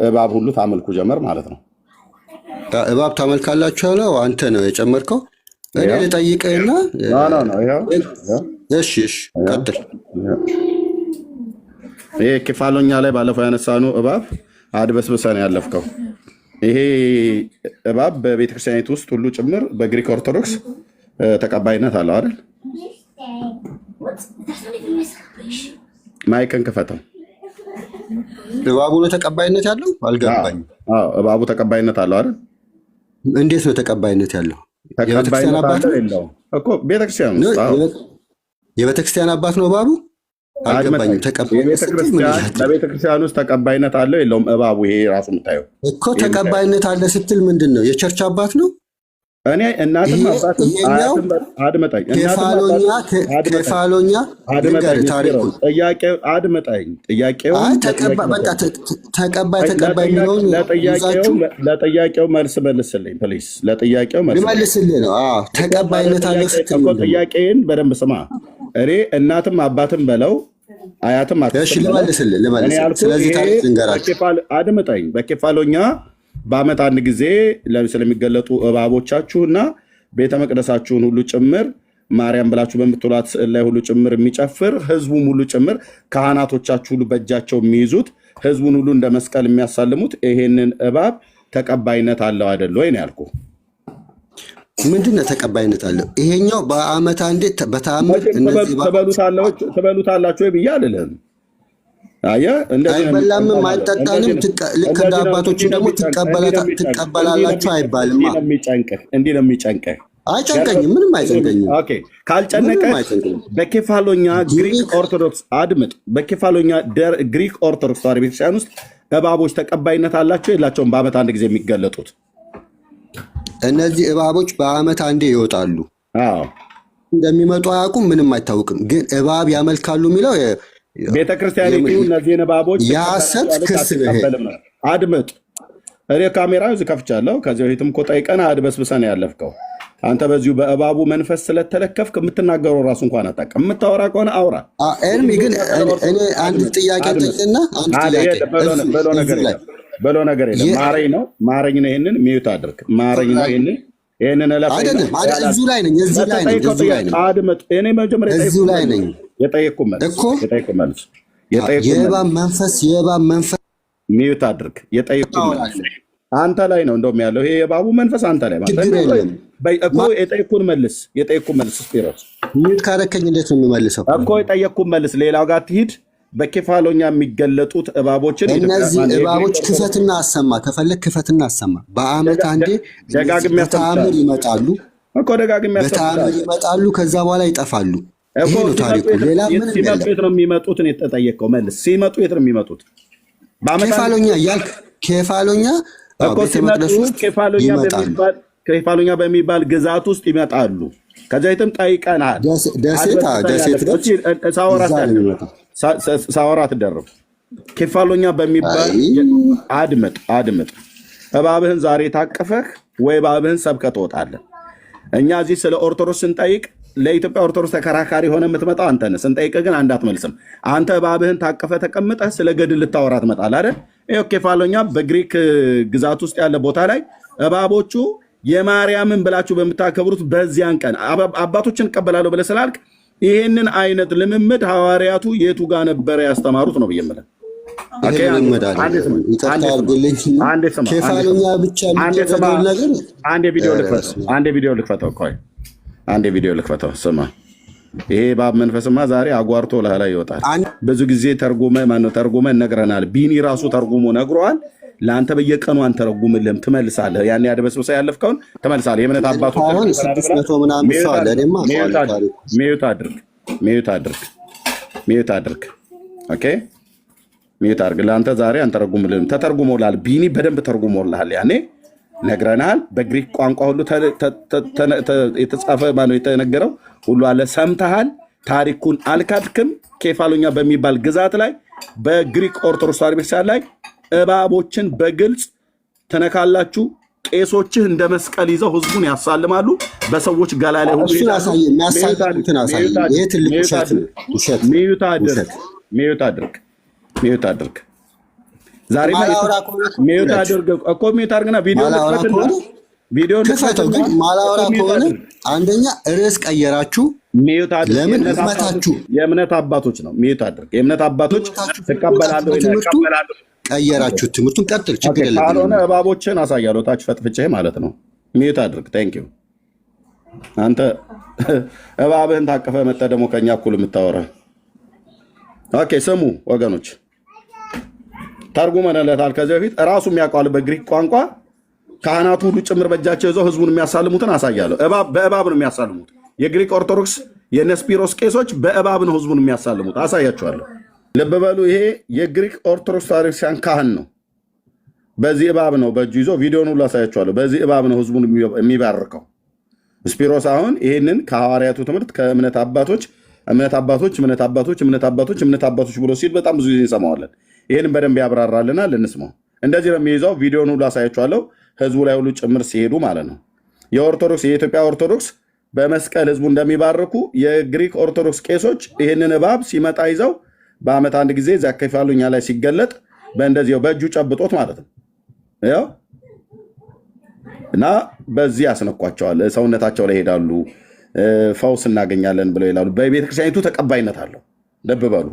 እባብ ሁሉ ታመልኩ ጀመር ማለት ነው። እባብ ታመልካላችሁ ያለው አንተ ነው የጨመርከው። እኔ ልጠይቅህና እሺ ቀጥል። ይሄ ኬፋሎኛ ላይ ባለፈው ያነሳኑ እባብ አድበስብሰን ያለፍከው ይሄ እባብ በቤተክርስቲያኒቱ ውስጥ ሁሉ ጭምር በግሪክ ኦርቶዶክስ ተቀባይነት አለው አይደል? ማይክን ክፈተው። እባቡ ነው ተቀባይነት ያለው? አልገባኝም። እባቡ ተቀባይነት አለው አይደል? እንዴት ነው ተቀባይነት ያለው? ተቀባይነት አለው እኮ ቤተክርስቲያን ውስጥ። የቤተክርስቲያን አባት ነው እባቡ? አልገባኝም። በቤተክርስቲያን ውስጥ ተቀባይነት አለው የለውም? እባቡ ይሄ ራሱ የምታየው እኮ ተቀባይነት አለ ስትል ምንድን ነው? የቸርች አባት ነው? እኔ እናትም አባትም አድመጣኝ። ኬፋሎኛ ተቀባይ የሚለውን ለጥያቄው መልስ መልስልኝ ፕሊዝ። ለጥያቄው መልስልኝ ነው። ተቀባይነት አለ ስትል ጥያቄን በደንብ ስማ። እኔ እናትም አባትም በለው አያትም ልመልስልህ። ስለዚህ ታሪክ ልንገራችሁ። አድመጣኝ። በኬፋሎኛ በዓመት አንድ ጊዜ ስለሚገለጡ እባቦቻችሁና ቤተ መቅደሳችሁን ሁሉ ጭምር ማርያም ብላችሁ በምትሏት ስዕል ላይ ሁሉ ጭምር የሚጨፍር ህዝቡም ሁሉ ጭምር ካህናቶቻችሁ ሁሉ በእጃቸው የሚይዙት ህዝቡን ሁሉ እንደ መስቀል የሚያሳልሙት ይሄንን እባብ ተቀባይነት አለው አይደል ወይ ነው ያልኩህ። ምንድነው ተቀባይነት አለው? ይሄኛው በዓመት አንዴ በተአምር እነዚህ ትበሉታላችሁ ብዬ አልልህም። አይበላምም አይጠጣንም። ልክ እንደ አባቶቹ ደግሞ ትቀበላላችሁ አይባልም። እንዲህ ነው የሚጨንቅህ። አይጨንቀኝም፣ ምንም አይጨንቀኝም። ካልጨነቀህ በኬፋሎኛ ግሪክ ኦርቶዶክስ አድምጥ። በኬፋሎኛ ግሪክ ኦርቶዶክስ ተዋሕዶ ቤተክርስቲያን ውስጥ እባቦች ተቀባይነት አላቸው የላቸውም? በዓመት አንድ ጊዜ የሚገለጡት እነዚህ እባቦች በዓመት አንዴ ይወጣሉ። እንደሚመጡ አያውቁም፣ ምንም አይታወቅም። ግን እባብ ያመልካሉ የሚለው ቤተክርስቲያኒቱ እነዚህን እባቦች የሐሰት ክስ ነው። አድምጥ። እኔ ካሜራ እዚህ ከፍቻለሁ። ከዚህ በፊትም እኮ ጠይቀን አድበስብሰን ያለፍከው አንተ በዚሁ በእባቡ መንፈስ ስለተለከፍክ የምትናገረው ራሱ እንኳን አታውቅም። የምታወራ ከሆነ አውራ። ኤርሚ ግን እኔ አንድ ጥያቄ ጠይቅና በሎ ነገር የለም። ማረኝ ነው ይሄንን ሚዩት አድርግ። ማረኝ ነው ይሄንን አይደለም። እዚሁ ላይ ነኝ። አድምጥ። እኔ መጀመሪያ እዚሁ ላይ ነኝ። የጠየቅኩህ መልስ የእባብ መንፈስ ሚዩት አድርግ። የጠየቅኩህ መልስ አንተ ላይ ነው እንደውም ያለው። ይሄ የእባቡ መንፈስ አንተ ላይ እኮ የጠየቅኩህን መልስ ስፒሮስ ሚዩት ካረከኝ እንዴት ነው የምመልሰው እኮ? የጠየቅኩህን መልስ። ሌላው ጋር ትሂድ። በኬፋሎኛ የሚገለጡት እባቦችን እነዚህ እባቦች ክፈትና አሰማ። ከፈለግ ክፈትና አሰማ። በዓመት አንዴ በተአምር ይመጣሉ እኮ በተአምር ይመጣሉ። ከዛ በኋላ ይጠፋሉ። ይሄ ነው ታሪኩ። ሌላ ምንም የለም። የት ነው የሚመጡት? የተጠየቀው መልስ። ሲመጡ የት ነው የሚመጡት? ኬፋሎኛ እያልክ ኬፋሎኛ ቤተ መቅደስ ውስጥ ኬፋሎኛ በሚባል ግዛት ውስጥ ይመጣሉ። ከዚያም ጠይቀናል። ደሴት ሳወራ ትደርብ። ኬፋሎኛ በሚባል አድምጥ። እባብህን ዛሬ ታቀፈህ ወይ እባብህን ሰብከህ ትወጣለህ። እኛ እዚህ ስለ ኦርቶዶክስ ስንጠይቅ ለኢትዮጵያ ኦርቶዶክስ ተከራካሪ ሆነ የምትመጣው አንተ ነህ። ስንጠይቅ ግን አንድ አትመልስም። አንተ እባብህን ታቀፈህ ተቀምጠህ ስለ ገድል ልታወራ ትመጣለህ አይደል? ይኸው ኬፋሎኛ በግሪክ ግዛት ውስጥ ያለ ቦታ ላይ እባቦቹ የማርያምን ብላችሁ በምታከብሩት በዚያን ቀን አባቶችን እቀበላለሁ ብለህ ስላልክ ይህንን አይነት ልምምድ ሐዋርያቱ የቱ ጋር ነበረ ያስተማሩት ነው ብዬ የምልህ። አንድ ቪዲዮ ልክፈተው። ስማ፣ ይሄ እባብ መንፈስማ ዛሬ አጓርቶ ላይ ይወጣል። ብዙ ጊዜ ተርጉመ ነግረናል። ቢኒ ራሱ ተርጉሞ ነግሯል። ለአንተ በየቀኑ አንተረጉምልህም፣ ትመልሳለህ። ያን ያድበስብሰ ያለፍከውን ትመልሳለህ። የእምነት አባቶች ሚዩት አድርግ። ኦኬ፣ ሚዩት አድርግ። ለአንተ ዛሬ አንተረጉምልህም። ተተርጉሞልሃል። ቢኒ በደንብ ተርጉሞልሃል። ያኔ ነግረናል። በግሪክ ቋንቋ ሁሉ የተጻፈ የተነገረው ሁሉ አለ። ሰምተሃል። ታሪኩን አልካድክም። ኬፋሎኛ በሚባል ግዛት ላይ በግሪክ ኦርቶዶክስ ተዋሕዶ ቤተክርስቲያን ላይ እባቦችን በግልጽ ተነካላችሁ። ቄሶችህ እንደ መስቀል ይዘው ህዝቡን ያሳልማሉ። በሰዎች ገላ ላይ ሁሉ ሚዩት አድርግ። ዛሬ ሚዩት አድርግ እኮ ሚዩት አድርግና ቪዲዮ ክፈተው። ግን ማላወራ ከሆነ አንደኛ ርዕስ ቀየራችሁ። ለምን እመታችሁ? የእምነት አባቶች ነው። ሚዩት አድርግ። የእምነት አባቶች ትቀበላለህ ወይ? ቀየራችሁ ትምህርቱን። ቀጥል፣ ችግር የለም። ካልሆነ እባቦችን አሳያለሁ ታች ፈጥፍቼ ማለት ነው። ሚዩት አድርግ። ቴንክ ዩ። አንተ እባብህን ታቀፈ መጣ ደግሞ ከኛ እኩል የምታወራ። ኦኬ ስሙ ወገኖች፣ ተርጉመንለታል ከዚህ በፊት እራሱ የሚያውቀዋል በግሪክ ቋንቋ። ካህናቱ ሁሉ ጭምር በእጃቸው ይዘው ህዝቡን የሚያሳልሙትን አሳያለሁ። በእባብ ነው የሚያሳልሙት። የግሪክ ኦርቶዶክስ የነስፒሮስ ቄሶች በእባብ ነው ህዝቡን የሚያሳልሙት። አሳያቸዋለሁ። ልብ በሉ፣ ይሄ የግሪክ ኦርቶዶክስ ታሪክሲያን ካህን ነው። በዚህ እባብ ነው በእጁ ይዞ ቪዲዮን ሁሉ አሳያቸዋለሁ። በዚህ እባብ ነው ህዝቡን የሚባርከው። ስፒሮስ አሁን ይህንን ከሐዋርያቱ ትምህርት ከእምነት አባቶች ብሎ ሲል በጣም ብዙ ጊዜ እንሰማዋለን። ይህንን በደንብ ያብራራልናል። እንስማው። እንደዚህ ነው የሚይዘው። ቪዲዮን ሁሉ አሳያቸዋለሁ። ህዝቡ ላይ ሁሉ ጭምር ሲሄዱ ማለት ነው። የኢትዮጵያ ኦርቶዶክስ በመስቀል ህዝቡ እንደሚባርኩ የግሪክ ኦርቶዶክስ ቄሶች ይህንን እባብ ሲመጣ ይዘው በዓመት አንድ ጊዜ እዚያ ከፋሉ እኛ ላይ ሲገለጥ በእንደዚህ በእጁ ጨብጦት ማለት ነው ያው እና በዚህ ያስነኳቸዋል። ሰውነታቸው ላይ ሄዳሉ፣ ፈውስ እናገኛለን ብለው ይላሉ። በቤተክርስቲያኒቱ ተቀባይነት አለው። ልብ በሉ፣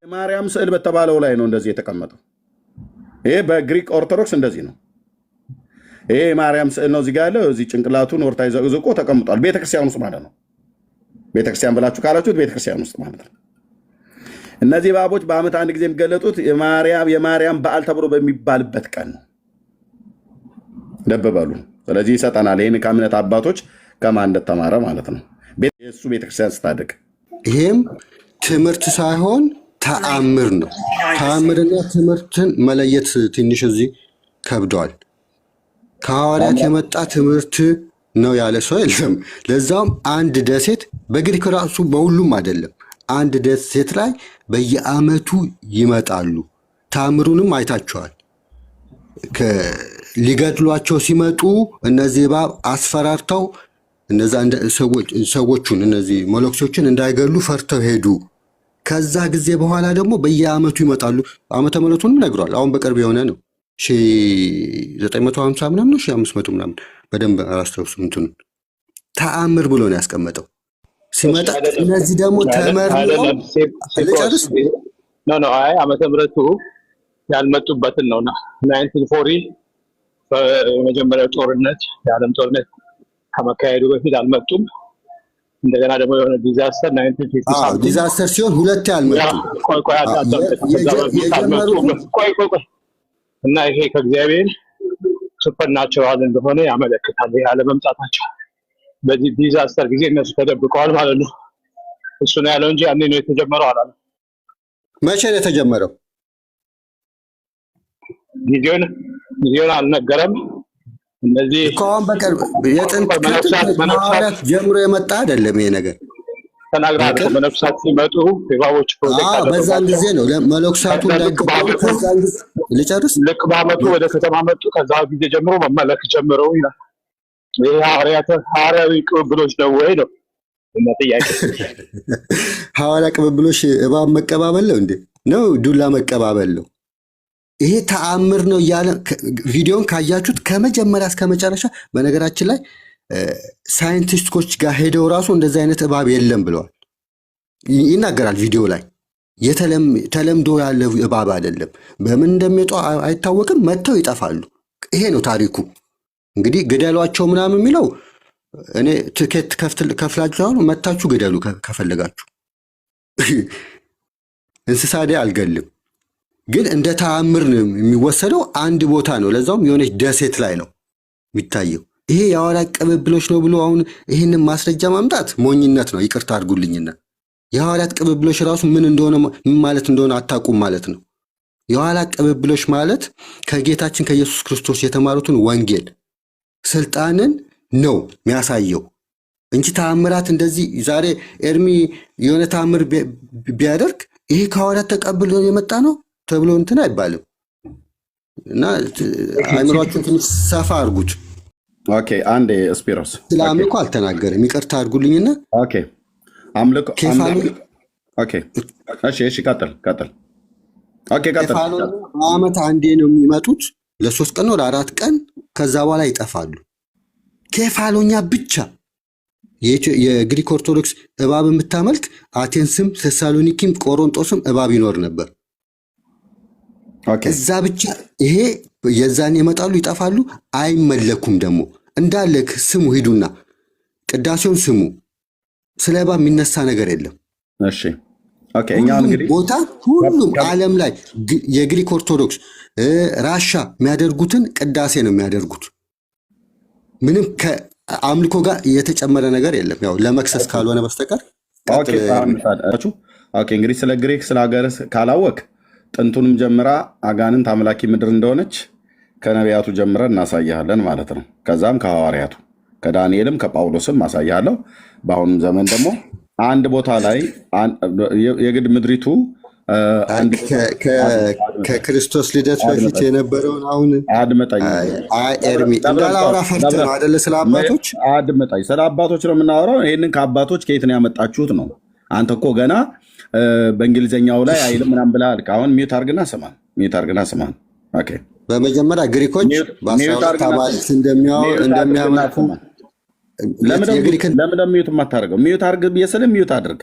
የማርያም ስዕል በተባለው ላይ ነው እንደዚህ የተቀመጠው። ይሄ በግሪክ ኦርቶዶክስ እንደዚህ ነው። ይሄ የማርያም ስዕል ነው እዚህ ጋር ያለው። እዚህ ጭንቅላቱን ወርታ ይዘቅዝቆ ተቀምጧል። ቤተክርስቲያን ውስጥ ማለት ነው። ቤተክርስቲያን ብላችሁ ካላችሁት ቤተክርስቲያን ውስጥ ማለት ነው። እነዚህ እባቦች በዓመት አንድ ጊዜ የሚገለጡት የማርያም በዓል ተብሎ በሚባልበት ቀን ነው። ልብ በሉ። ስለዚህ ይሰጠናል። ይህን ከእምነት አባቶች ከማን እንደተማረ ማለት ነው። የእሱ ቤተክርስቲያን ስታድግ ይሄም ትምህርት ሳይሆን ተአምር ነው። ተአምርና ትምህርትን መለየት ትንሽ እዚህ ከብደዋል። ከሐዋርያት የመጣ ትምህርት ነው ያለ ሰው የለም። ለዛውም አንድ ደሴት በግሪክ ራሱ በሁሉም አይደለም። አንድ ደሴት ላይ በየዓመቱ ይመጣሉ። ተአምሩንም አይታቸዋል። ሊገድሏቸው ሲመጡ እነዚህ እባብ አስፈራርተው እነዛ ሰዎቹን እነዚህ መለክሶችን እንዳይገሉ ፈርተው ሄዱ። ከዛ ጊዜ በኋላ ደግሞ በየዓመቱ ይመጣሉ። ዓመተ ምሕረቱንም ነግሯል። አሁን በቅርብ የሆነ ነው 950 ምናምን ነው 500 ምናምን በደንብ አላስታውስም። እንትኑን ተአምር ብሎ ነው ያስቀመጠው። ሲመጣ እነዚህ ደግሞ ተመርምረው ልጨርስ ዓመተ ምሕረቱ ያልመጡበትን ነው 1940 በመጀመሪያው ጦርነት የዓለም ጦርነት ከመካሄዱ በፊት አልመጡም። እንደገና ደግሞ የሆነ ዲዛስተር 1957 ዲዛስተር ሲሆን ሁለት ያልመጡ እና ይሄ ከእግዚአብሔር ሱፐርናቹራል እንደሆነ ያመለክታል። ይሄ አለመምጣታቸው በዚህ ዲዛስተር ጊዜ እነሱ ተደብቀዋል ማለት ነው። እሱ ነው ያለው እንጂ ያኔ ነው የተጀመረው አላለም። መቼ ነው የተጀመረው? ጊዜውን አልነገረም። እነዚህ ከአሁን በቀር የጥንት ከሐዋርያት ጀምሮ የመጣ አይደለም ይሄ ነገር። ተናግራለ መነኩሳት ሲመጡ የባቦች ፕሮጀክት በዛን ጊዜ ነው ለመነኩሳቱ ልጨርስ። ልክ በዓመቱ ወደ ከተማ መጡ። ከዛ ጊዜ ጀምሮ መመለክ ጀምረው ይላል። ይሄ ሐዋርያዊ ቅብብሎች ነው ወይ ነው ጥያቄ። ሐዋርያ ቅብብሎች እባብ መቀባበል ነው እንዴ? ነው ዱላ መቀባበል ነው? ይሄ ተአምር ነው እያለ ቪዲዮን ካያችሁት ከመጀመሪያ እስከ መጨረሻ። በነገራችን ላይ ሳይንቲስቶች ጋር ሄደው ራሱ እንደዚህ አይነት እባብ የለም ብለዋል፣ ይናገራል ቪዲዮ ላይ። ተለምዶ ያለ እባብ አይደለም። በምን እንደሚወጡ አይታወቅም። መጥተው ይጠፋሉ። ይሄ ነው ታሪኩ። እንግዲህ ግደሏቸው ምናምን የሚለው እኔ ትኬት ከፍላችሁ መታችሁ ግደሉ ከፈለጋችሁ። እንስሳዴ አልገልም፣ ግን እንደ ተአምር ነው የሚወሰደው። አንድ ቦታ ነው፣ ለዛውም የሆነች ደሴት ላይ ነው የሚታየው። ይሄ የሐዋርያት ቅብብሎች ነው ብሎ አሁን ይህንን ማስረጃ ማምጣት ሞኝነት ነው። ይቅርታ አድርጉልኝና የሐዋርያት ቅብብሎች ራሱ ምን ማለት እንደሆነ አታውቁም ማለት ነው። የሐዋርያት ቅብብሎች ማለት ከጌታችን ከኢየሱስ ክርስቶስ የተማሩትን ወንጌል ስልጣንን ነው የሚያሳየው እንጂ ተአምራት እንደዚህ ዛሬ ኤርሚ የሆነ ተአምር ቢያደርግ ይሄ ከሐዋርያት ተቀብሎ የመጣ ነው ተብሎ እንትን አይባልም። እና አእምሯችሁን ትንሽ ሰፋ አድርጉት። ኦኬ፣ አንዴ ስፒሮስ ስለ አምልኮ አልተናገርም፣ ይቅርታ አድርጉልኝና። ኦኬ፣ አምልኮ። ኦኬ፣ እሺ፣ ቀጥል። ኦኬ ቀጥል። ኬፋሎኛ በዓመት አንዴ ነው የሚመጡት፣ ለ3 ቀን ነው ለ4 ቀን፣ ከዛ በኋላ ይጠፋሉ። ኬፋሎኛ ብቻ የግሪክ ኦርቶዶክስ እባብ የምታመልክ አቴንስም፣ ቴሳሎኒኪም፣ ቆሮንጦስም እባብ ይኖር ነበር። እዛ ብቻ ይሄ የዛን ይመጣሉ፣ ይጠፋሉ፣ አይመለኩም። ደግሞ እንዳለ ስሙ፣ ሂዱና ቅዳሴውን ስሙ። ስለ እባብ የሚነሳ ነገር የለም። እሺ ኦኬ። እኛ እንግዲህ ቦታ ሁሉም ዓለም ላይ የግሪክ ኦርቶዶክስ ራሻ የሚያደርጉትን ቅዳሴ ነው የሚያደርጉት። ምንም ከአምልኮ ጋር የተጨመረ ነገር የለም፣ ያው ለመክሰስ ካልሆነ በስተቀር። ኦኬ እንግዲህ ስለ ግሪክ ስለ ሀገር ካላወቅ ጥንቱንም ጀምራ አጋንንት አምላኪ ምድር እንደሆነች ከነቢያቱ ጀምረን እናሳያለን ማለት ነው። ከዛም ከሐዋርያቱ ከዳንኤልም ከጳውሎስም ማሳያለሁ። በአሁኑም ዘመን ደግሞ አንድ ቦታ ላይ የግድ ምድሪቱ ከክርስቶስ ልደት በፊት የነበረውን አሁን አድመጠኝ ኤርሚ እንዳላወራ ፈርተህ ነው አይደለ? ስለ አባቶች አድመጠኝ። ስለ አባቶች ነው የምናወራው። ይህንን ከአባቶች ከየት ነው ያመጣችሁት ነው። አንተ እኮ ገና በእንግሊዝኛው ላይ አይልም ምናምን ብለሃል። አሁን ሚዩት አድርግና ስማን፣ ሚዩት አድርግና ስማን። ኦኬ በመጀመሪያ ግሪኮች በ12 አባላት እንደሚያመልኩ ለምን ሚዩት የማታደርገው? ሚዩት አድርግ ብዬ ስልህ ሚዩት አድርግ።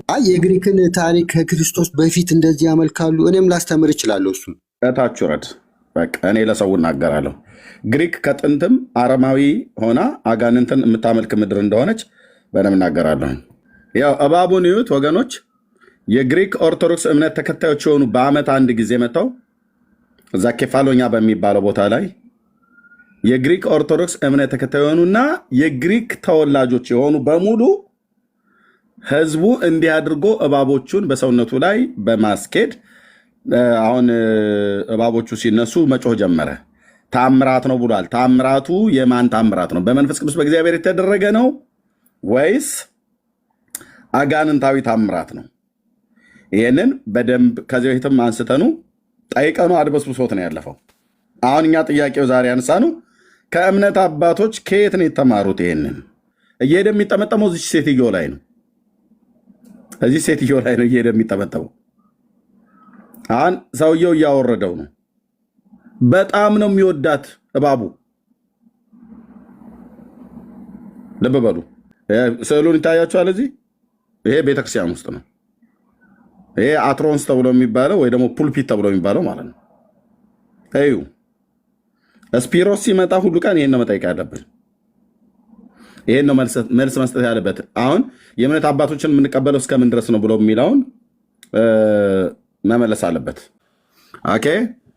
አይ የግሪክን ታሪክ ከክርስቶስ በፊት እንደዚህ ያመልካሉ። እኔም ላስተምር እችላለሁ። እሱን እታች ውረድ። በቃ እኔ ለሰው እናገራለሁ። ግሪክ ከጥንትም አረማዊ ሆና አጋንንትን የምታመልክ ምድር እንደሆነች በደንብ እናገራለሁ። ያው እባቡን እዩት ወገኖች። የግሪክ ኦርቶዶክስ እምነት ተከታዮች የሆኑ በዓመት አንድ ጊዜ መጥተው እዛ ኬፋሎኛ በሚባለው ቦታ ላይ የግሪክ ኦርቶዶክስ እምነት ተከታይ የሆኑና የግሪክ ተወላጆች የሆኑ በሙሉ ህዝቡ እንዲህ አድርጎ እባቦቹን በሰውነቱ ላይ በማስኬድ አሁን እባቦቹ ሲነሱ መጮህ ጀመረ። ታምራት ነው ብሏል። ታምራቱ የማን ታምራት ነው? በመንፈስ ቅዱስ በእግዚአብሔር የተደረገ ነው ወይስ አጋንንታዊ ታምራት ነው? ይህንን በደንብ ከዚህ በፊትም አንስተኑ ጠይቀኑ አድበስብሶት ነው ያለፈው። አሁን እኛ ጥያቄው ዛሬ ያነሳኑ ከእምነት አባቶች ከየት ነው የተማሩት? ይህንን እየሄደ የሚጠመጠመው እዚህ ሴትዮ ላይ ነው። እዚህ ሴትዮ ላይ ነው እየሄደ የሚጠመጠመው። አሁን ሰውየው እያወረደው ነው። በጣም ነው የሚወዳት እባቡ። ልብ በሉ። ስዕሉን ይታያቸዋል። እዚህ ይሄ ቤተክርስቲያን ውስጥ ነው። ይሄ አትሮንስ ተብሎ የሚባለው ወይ ደግሞ ፑልፒት ተብሎ የሚባለው ማለት ነው። እዩ ስፒሮስ ሲመጣ ሁሉ ቀን ይሄን ነው መጠየቅ ያለብን። ይሄን ነው መልስ መስጠት ያለበት። አሁን የእምነት አባቶችን የምንቀበለው እስከምን ድረስ ነው ብሎ የሚለውን መመለስ አለበት። ኦኬ።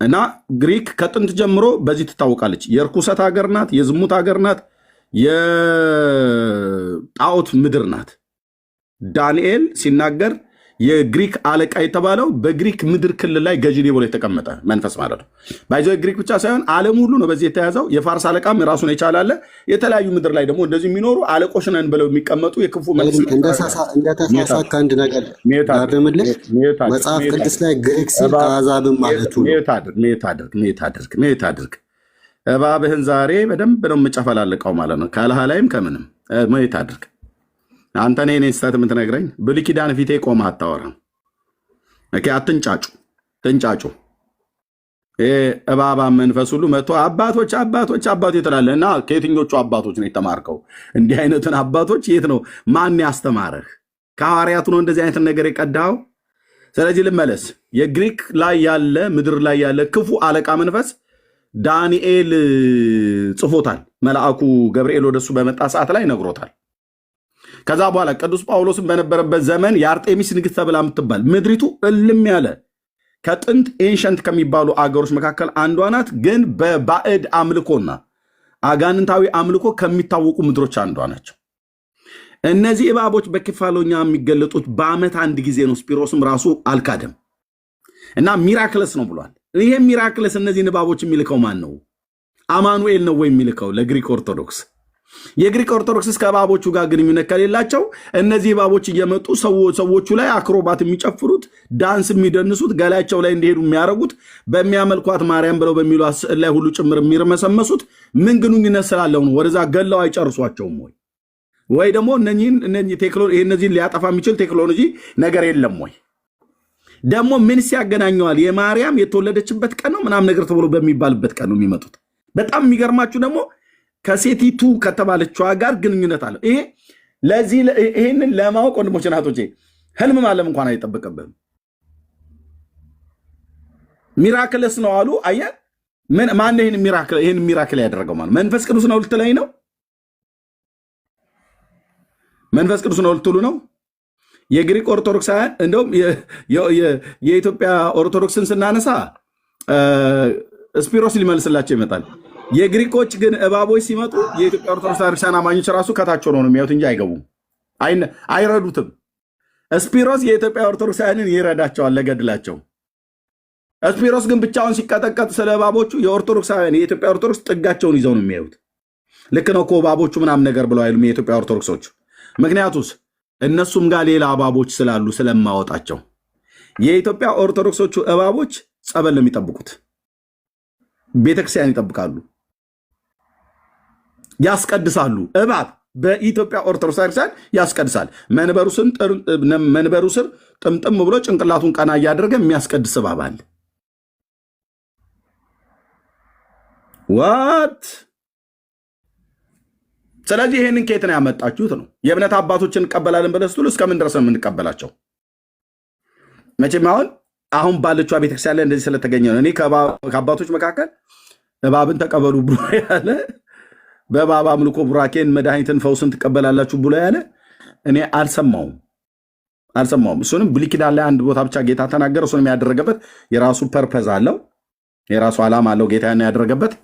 እና ግሪክ ከጥንት ጀምሮ በዚህ ትታወቃለች። የርኩሰት ሀገር ናት፣ የዝሙት ሀገር ናት፣ የጣዖት ምድር ናት። ዳንኤል ሲናገር የግሪክ አለቃ የተባለው በግሪክ ምድር ክልል ላይ ገዢ ብሎ የተቀመጠ መንፈስ ማለት ነው። ባይዞ ግሪክ ብቻ ሳይሆን ዓለም ሁሉ ነው በዚህ የተያዘው። የፋርስ አለቃም ራሱን የቻላለ የተለያዩ ምድር ላይ ደግሞ እንደዚህ የሚኖሩ አለቆች ነን ብለው የሚቀመጡ የክፉ እንደተሳሳካ አንድ ነገር ያርምልህ። መጽሐፍ ቅዱስ ላይ ግሪክ ሲል አሕዛብም ማለቱ ነው። ሜት አድርግ። እባብህን ዛሬ በደንብ ነው የምጨፈላልቀው ማለት ነው። ከልሃ ላይም ከምንም ሜት አድርግ። አንተ እኔ ስህተት የምትነግረኝ ብሉይ ኪዳን ፊቴ ቆመህ አታወራም። አትንጫጩ፣ ትንጫጩ። እባባ መንፈስ ሁሉ መጥቶ አባቶች ትላለህ እና ከየትኞቹ አባቶች ነው የተማርከው? እንዲህ አይነትን አባቶች የት ነው? ማን ያስተማረህ? ከሐዋርያቱ ነው እንደዚህ አይነትን ነገር የቀዳኸው? ስለዚህ ልመለስ። የግሪክ ላይ ያለ ምድር ላይ ያለ ክፉ አለቃ መንፈስ ዳንኤል ጽፎታል። መልአኩ ገብርኤል ወደሱ በመጣ ሰዓት ላይ ነግሮታል። ከዛ በኋላ ቅዱስ ጳውሎስን በነበረበት ዘመን የአርጤሚስ ንግሥት ተብላ የምትባል ምድሪቱ እልም ያለ ከጥንት ኤንሸንት ከሚባሉ አገሮች መካከል አንዷ ናት። ግን በባዕድ አምልኮና አጋንንታዊ አምልኮ ከሚታወቁ ምድሮች አንዷ ናቸው። እነዚህ እባቦች በኬፋሎኛ የሚገለጡት በዓመት አንድ ጊዜ ነው። ስፒሮስም ራሱ አልካደም እና ሚራክለስ ነው ብሏል። ይሄ ሚራክለስ እነዚህን እባቦች የሚልከው ማን ነው? አማኑኤል ነው ወይ የሚልከው ለግሪክ ኦርቶዶክስ? የግሪክ ኦርቶዶክስ እስከ እባቦቹ ጋር ግንኙነት ከሌላቸው እነዚህ እባቦች እየመጡ ሰዎቹ ላይ አክሮባት የሚጨፍሩት፣ ዳንስ የሚደንሱት፣ ገላቸው ላይ እንዲሄዱ የሚያደርጉት፣ በሚያመልኳት ማርያም ብለው በሚሉ ስዕል ላይ ሁሉ ጭምር የሚርመሰመሱት ምን ግንኙነት ስላለው ነው? ወደዛ ገለው አይጨርሷቸውም ወይ? ወይ ደግሞ እነዚህን ሊያጠፋ የሚችል ቴክኖሎጂ ነገር የለም ወይ? ደግሞ ምን ሲያገናኘዋል? የማርያም የተወለደችበት ቀን ነው ምናምን ነገር ተብሎ በሚባልበት ቀን ነው የሚመጡት። በጣም የሚገርማችሁ ደግሞ ከሴቲቱ ከተባለችዋ ጋር ግንኙነት አለው። ይህንን ለማወቅ ወንድሞች ናቶቼ ህልም ማለም እንኳን አይጠበቅብህም። ሚራክልስ ነው አሉ። አየህ ማን ይህን ሚራክል ያደረገው? ማለት መንፈስ ቅዱስ ነው ልትለኝ ነው? መንፈስ ቅዱስ ነው ልትሉ ነው? የግሪክ ኦርቶዶክሳውያን እንደውም የኢትዮጵያ ኦርቶዶክስን ስናነሳ ስፒሮስ ሊመልስላቸው ይመጣል። የግሪኮች ግን እባቦች ሲመጡ የኢትዮጵያ ኦርቶዶክስ ክርስቲያን አማኞች ራሱ ከታች ሆነው ነው የሚያዩት እንጂ አይገቡም፣ አይረዱትም። ስፒሮስ የኢትዮጵያ ኦርቶዶክሳውያንን ይረዳቸዋል ለገድላቸው። ስፒሮስ ግን ብቻውን ሲቀጠቀጥ ስለ እባቦቹ የኦርቶዶክሳውያን የኢትዮጵያ ኦርቶዶክስ ጥጋቸውን ይዘው ነው የሚያዩት። ልክ ነው እኮ እባቦቹ ምናምን ነገር ብለው አይሉም የኢትዮጵያ ኦርቶዶክሶች። ምክንያቱስ እነሱም ጋር ሌላ እባቦች ስላሉ ስለማወጣቸው። የኢትዮጵያ ኦርቶዶክሶቹ እባቦች ጸበል ነው የሚጠብቁት፣ ቤተክርስቲያን ይጠብቃሉ፣ ያስቀድሳሉ። እባብ በኢትዮጵያ ኦርቶዶክስ ክርስቲያን ያስቀድሳል። መንበሩ ስር ጥምጥም ብሎ ጭንቅላቱን ቀና እያደረገ የሚያስቀድስ እባብ አለ። ዋት! ስለዚህ ይህንን ከየት ነው ያመጣችሁት ነው? የእምነት አባቶችን እንቀበላለን ብለህ ስትሉ እስከምን ድረስ ነው የምንቀበላቸው? መቼም አሁን ባለችዋ ቤተክርስቲያን ላይ እንደዚህ ስለተገኘ ነው። እኔ ከአባቶች መካከል እባብን ተቀበሉ ብሎ ያለ፣ በእባብ አምልኮ ቡራኬን መድኃኒትን ፈውስን ትቀበላላችሁ ብሎ ያለ እኔ አልሰማውም። እሱንም ብሉይ ኪዳን ላይ አንድ ቦታ ብቻ ጌታ ተናገረ። እሱንም ያደረገበት የራሱ ፐርፐዝ አለው፣ የራሱ ዓላማ አለው ጌታ ያን ያደረገበት።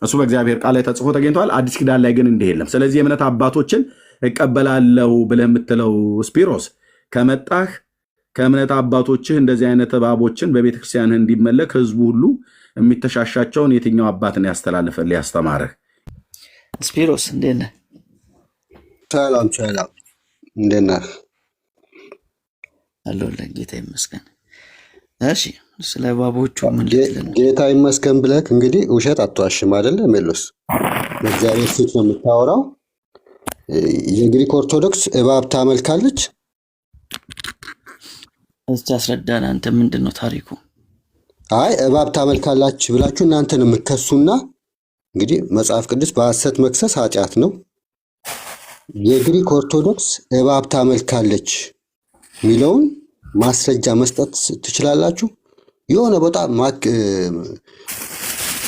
እሱ በእግዚአብሔር ቃል ላይ ተጽፎ ተገኝተዋል። አዲስ ኪዳን ላይ ግን እንዲህ የለም። ስለዚህ የእምነት አባቶችን እቀበላለሁ ብለህ የምትለው ስፒሮስ ከመጣህ ከእምነት አባቶችህ እንደዚህ አይነት እባቦችን በቤተክርስቲያን እንዲመለክ ህዝቡ ሁሉ የሚተሻሻቸውን የትኛው አባትን ያስተላልፈልህ ያስተማረህ? ስፒሮስ እንዴት ነህ? ሰላም እንዴት ነህ? አለሁልህ ጌታ ይመስገን። እሺ ስለ እባቦቹ ምን ልትለን? ጌታ ይመስገን ብለህ እንግዲህ ውሸት አትዋሽም አይደለ? ሜሎስ በእግዚአብሔር ፊት ነው የምታወራው። የግሪክ ኦርቶዶክስ እባብ ታመልካለች። እስቲ አስረዳን። አንተ ምንድን ነው ታሪኩ? አይ እባብ ታመልካላች ብላችሁ እናንተን የምከሱና እንግዲህ መጽሐፍ ቅዱስ በሐሰት መክሰስ ኃጢአት ነው። የግሪክ ኦርቶዶክስ እባብ ታመልካለች የሚለውን ማስረጃ መስጠት ትችላላችሁ? የሆነ በጣም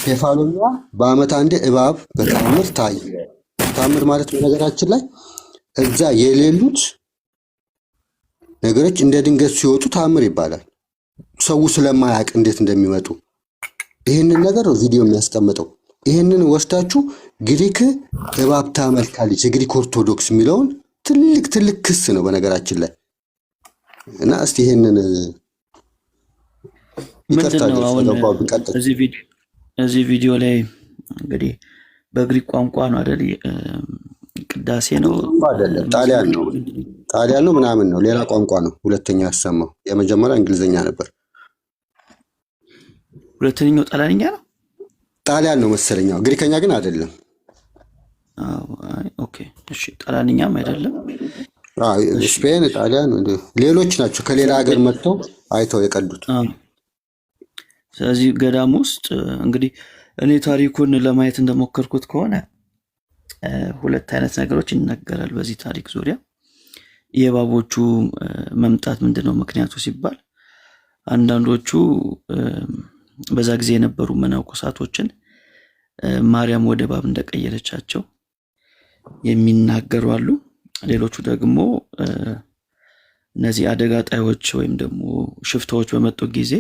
ኬፋሎኒያ በዓመት አንዴ እባብ በተአምር ታየ። ተአምር ማለት በነገራችን ላይ እዛ የሌሉት ነገሮች እንደ ድንገት ሲወጡ ተአምር ይባላል። ሰው ስለማያውቅ እንዴት እንደሚመጡ ይህንን ነገር ነው ቪዲዮ የሚያስቀምጠው። ይህንን ወስዳችሁ ግሪክ እባብ ታመልካለች የግሪክ ኦርቶዶክስ የሚለውን ትልቅ ክስ ነው በነገራችን ላይ። እና እስቲ ይሄንን እዚህ ቪዲዮ ላይ እንግዲህ በግሪክ ቋንቋ ነው አይደል? ቅዳሴ ነው አይደለም? ጣሊያን ነው ምናምን ነው፣ ሌላ ቋንቋ ነው። ሁለተኛ ያሰማው የመጀመሪያ እንግሊዝኛ ነበር። ሁለተኛው ጣሊያንኛ ነው። ጣሊያን ነው መሰለኛው፣ ግሪከኛ ግን አይደለም። ኦኬ እሺ፣ ጣሊያንኛም አይደለም። ስፔን፣ ጣሊያን ሌሎች ናቸው ከሌላ ሀገር መጥተው አይተው የቀዱት። ስለዚህ ገዳም ውስጥ እንግዲህ እኔ ታሪኩን ለማየት እንደሞከርኩት ከሆነ ሁለት አይነት ነገሮች ይነገራል በዚህ ታሪክ ዙሪያ። የእባቦቹ መምጣት ምንድነው ምክንያቱ ሲባል አንዳንዶቹ በዛ ጊዜ የነበሩ መነኮሳቶችን ማርያም ወደ እባብ እንደቀየረቻቸው የሚናገሩ አሉ። ሌሎቹ ደግሞ እነዚህ አደጋ ጣዮች ወይም ደግሞ ሽፍታዎች በመጡ ጊዜ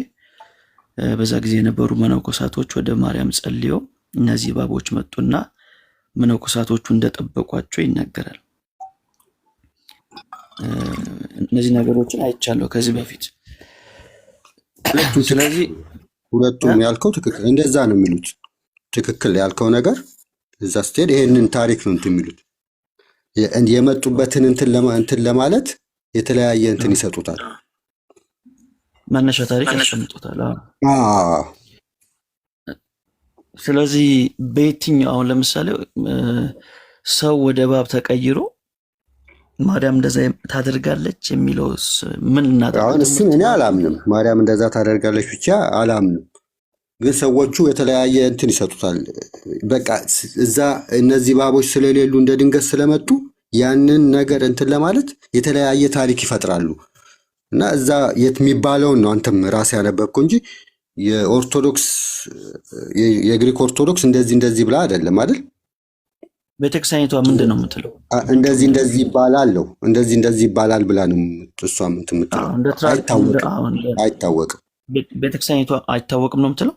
በዛ ጊዜ የነበሩ መነኮሳቶች ወደ ማርያም ጸልየው እነዚህ እባቦች መጡና መነኮሳቶቹ እንደጠበቋቸው ይናገራል። እነዚህ ነገሮችን አይቻለሁ ከዚህ በፊት። ስለዚህ ሁለቱም ያልከው ትክክል፣ እንደዛ ነው የሚሉት። ትክክል ያልከው ነገር እዛ ስትሄድ ይሄንን ታሪክ ነው የሚሉት። የመጡበትን እንትን ለማለት የተለያየ እንትን ይሰጡታል፣ መነሻ ታሪክ ያስቀምጡታል። ስለዚህ በየትኛው አሁን ለምሳሌ ሰው ወደ እባብ ተቀይሮ ማርያም እንደዛ ታደርጋለች የሚለውስ ምን እናደርጋለን? አሁን እሱን እኔ አላምንም። ማርያም እንደዛ ታደርጋለች ብቻ አላምንም። ግን ሰዎቹ የተለያየ እንትን ይሰጡታል። በቃ እዛ እነዚህ እባቦች ስለሌሉ እንደ ድንገት ስለመጡ ያንን ነገር እንትን ለማለት የተለያየ ታሪክ ይፈጥራሉ። እና እዛ የት የሚባለውን ነው አንተም ራስ ያነበብከው እንጂ የኦርቶዶክስ የግሪክ ኦርቶዶክስ እንደዚህ ብላ አይደለም አይደል? ቤተክርስቲያኒቷ ምንድን ነው የምትለው? እንደዚህ ይባላል እንደዚህ ይባላል ብላ ነው እሷ የምትለው። አይታወቅም። ቤተክርስቲያኒቷ አይታወቅም ነው የምትለው።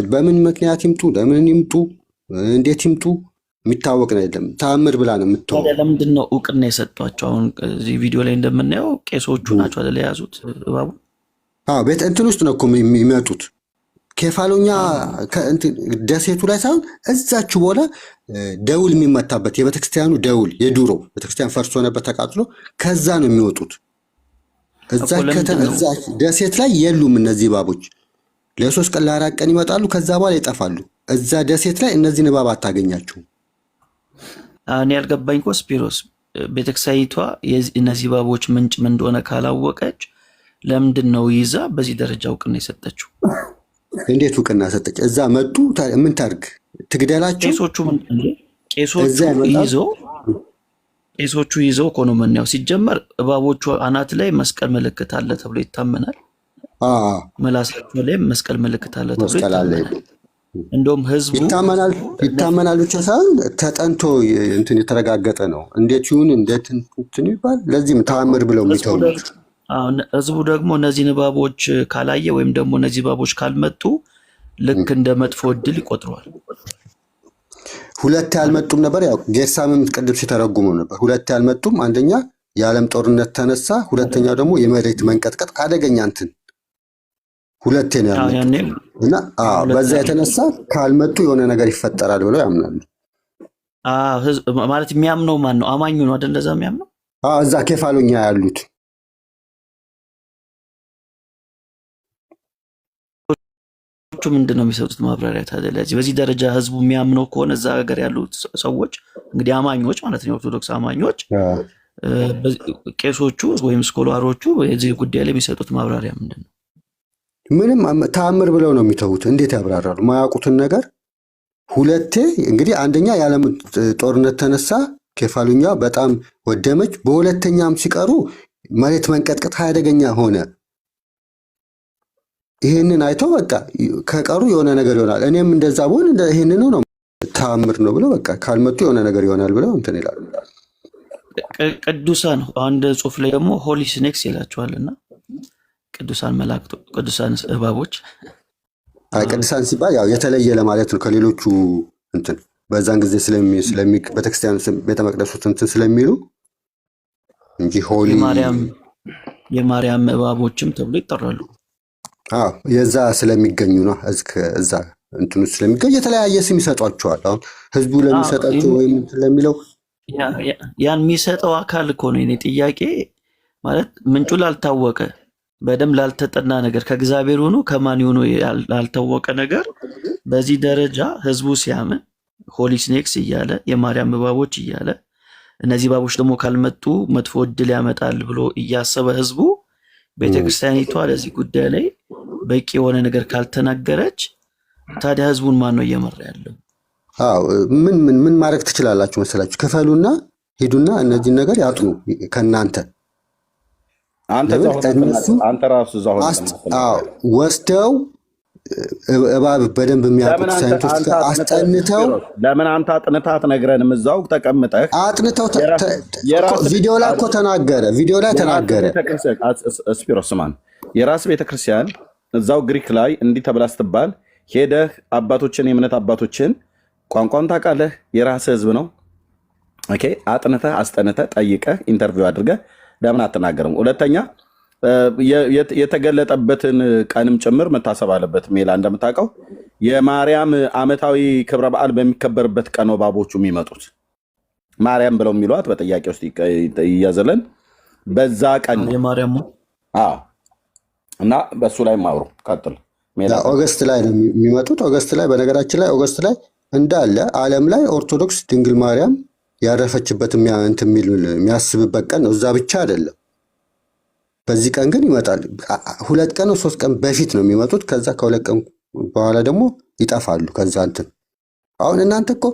በምን ምክንያት ይምጡ፣ ለምን ይምጡ፣ እንዴት ይምጡ የሚታወቅ ነው አይደለም። ተአምር ብላ ነው የምትለው። ለምንድን ነው እውቅና የሰጧቸው? አሁን እዚህ ቪዲዮ ላይ እንደምናየው ቄሶቹ ናቸው አይደል የያዙት እባቡ። ቤት እንትን ውስጥ ነው እኮ የሚመጡት። ኬፋሎኛ ደሴቱ ላይ ሳይሆን እዛችሁ በኋላ ደውል የሚመታበት የቤተክርስቲያኑ ደውል የድሮ ቤተክርስቲያን ፈርሶ ነበር ተቃጥሎ፣ ከዛ ነው የሚወጡት። እዛ ደሴት ላይ የሉም እነዚህ እባቦች። ለ3 ቀን ለ4 ቀን ይመጣሉ፣ ከዛ በኋላ ይጠፋሉ። እዛ ደሴት ላይ እነዚህን እባብ አታገኛችሁም። እኔ ያልገባኝ እኮ ስፒሮስ ቤተክርስቲያኒቷ እነዚህ እባቦች ምንጭ ምን እንደሆነ ካላወቀች ለምንድን ነው ይዛ በዚህ ደረጃ እውቅና የሰጠችው? እንዴት እውቅና ሰጠች? እዛ መጡ፣ ምን ታርግ? ትግደላቸው? ቄሶቹ ይዘው እኮ ነው የምናየው። ሲጀመር እባቦቹ አናት ላይ መስቀል ምልክት አለ ተብሎ ይታመናል። መላሳቸው ላይ መስቀል ምልክት አለ ተብሎ ይታመናል። እንደውም ህዝቡ ይታመናል ብቻ ሳይሆን ተጠንቶ እንትን የተረጋገጠ ነው። እንዴት ይሁን እንዴት እንትን ይባል። ለዚህም ተአምር ብለው የሚተውሉት ህዝቡ ደግሞ እነዚህ እባቦች ካላየ ወይም ደግሞ እነዚህ እባቦች ካልመጡ ልክ እንደ መጥፎ እድል ይቆጥረዋል። ሁለት ያልመጡም ነበር። ያው ጌርሳምም ቅድም ሲተረጉመው ነበር። ሁለት ያልመጡም፣ አንደኛ የዓለም ጦርነት ተነሳ፣ ሁለተኛው ደግሞ የመሬት መንቀጥቀጥ አደገኛ እንትን ሁለቴ ነው ያልመጡት እና በዛ የተነሳ ካልመጡ የሆነ ነገር ይፈጠራል ብለው ያምናሉ። ማለት የሚያምነው ማን ነው? አማኙ ነው አይደል? እንደዛ የሚያምነው እዛ ኬፋሎኛ ያሉት ምንድን ነው የሚሰጡት ማብራሪያ ታዲያ? ለዚህ በዚህ ደረጃ ህዝቡ የሚያምነው ከሆነ እዛ ሀገር ያሉት ሰዎች እንግዲህ አማኞች ማለት ነው፣ የኦርቶዶክስ አማኞች፣ ቄሶቹ ወይም ስኮላሮቹ የዚህ ጉዳይ ላይ የሚሰጡት ማብራሪያ ምንድን ነው? ምንም ተአምር ብለው ነው የሚተዉት። እንዴት ያብራራሉ ማያውቁትን ነገር? ሁለቴ እንግዲህ አንደኛ የዓለም ጦርነት ተነሳ፣ ኬፋሉኛ በጣም ወደመች። በሁለተኛም ሲቀሩ መሬት መንቀጥቀጥ አደገኛ ሆነ። ይህንን አይተው በቃ ከቀሩ የሆነ ነገር ይሆናል፣ እኔም እንደዛ ብሆን ይህንኑ ነው ተአምር ነው ብለው በቃ ካልመጡ የሆነ ነገር ይሆናል ብለው እንትን ይላሉ። ቅዱሳን አንድ ጽሑፍ ላይ ደግሞ ሆሊ ስኔክስ ይላቸዋልና ቅዱሳን መላእክት፣ ቅዱሳን እባቦች። ቅዱሳን ሲባል ያው የተለየ ለማለት ነው ከሌሎቹ እንትን በዛን ጊዜ ቤተክርስቲያን ቤተ መቅደሱ እንትን ስለሚሉ እንጂ ሆሊ የማርያም እባቦችም ተብሎ ይጠራሉ። የዛ ስለሚገኙ ነው። እዛ እንትኑ ስለሚገኙ የተለያየ ስም ይሰጧቸዋል። አሁን ህዝቡ ለሚሰጣቸው ወይም ለሚለው ያን የሚሰጠው አካል እኮ ነው። እኔ ጥያቄ ማለት ምንጩ ላልታወቀ በደንብ ላልተጠና ነገር ከእግዚአብሔር ሆኖ ከማን ሆኖ ላልታወቀ ነገር በዚህ ደረጃ ህዝቡ ሲያምን ሆሊ ስኔክስ እያለ የማርያም እባቦች እያለ እነዚህ እባቦች ደግሞ ካልመጡ መጥፎ እድል ያመጣል ብሎ እያሰበ ህዝቡ ቤተክርስቲያኒቷ ለዚህ ጉዳይ ላይ በቂ የሆነ ነገር ካልተናገረች ታዲያ ህዝቡን ማን ነው እየመራ ያለው? ምን ማድረግ ትችላላችሁ መሰላችሁ? ክፈሉና ሂዱና እነዚህን ነገር ያጥኑ ከእናንተ አንተ ራሱ ወስደው እባብ በደንብ የሚያውቁት ሳይንቲስት አስጠንተው ለምን አንተ አጥንተህ አትነግረንም? እዛው ተቀምጠህ አጥንተው ቪዲዮ ላይ እኮ ተናገረ። ቪዲዮ ላይ ተናገረ። ስፒሮስ ማን የራስ ቤተክርስቲያን እዛው ግሪክ ላይ እንዲህ ተብላ ስትባል ሄደህ አባቶችን የእምነት አባቶችን ቋንቋን ታውቃለህ፣ የራስ ህዝብ ነው። ኦኬ አጥንተህ አስጠንተህ ጠይቀህ ኢንተርቪው አድርገህ ለምን አትናገርም? ሁለተኛ የተገለጠበትን ቀንም ጭምር መታሰብ አለበት። ሜላ እንደምታውቀው የማርያም ዓመታዊ ክብረ በዓል በሚከበርበት ቀን ነው እባቦቹ የሚመጡት። ማርያም ብለው የሚሏት በጥያቄ ውስጥ ይያዘለን። በዛ ቀን የማርያም እና በሱ ላይ ማውሩ ቀጥል። ኦገስት ላይ ነው የሚመጡት። ኦገስት ላይ በነገራችን ላይ ኦገስት ላይ እንዳለ ዓለም ላይ ኦርቶዶክስ ድንግል ማርያም ያረፈችበት የሚያስብበት ቀን ነው። እዛ ብቻ አይደለም። በዚህ ቀን ግን ይመጣል። 2 ቀን 3 ቀን በፊት ነው የሚመጡት። ከዛ ከ2 ቀን በኋላ ደግሞ ይጠፋሉ። ከዛ አሁን እናንተ እኮ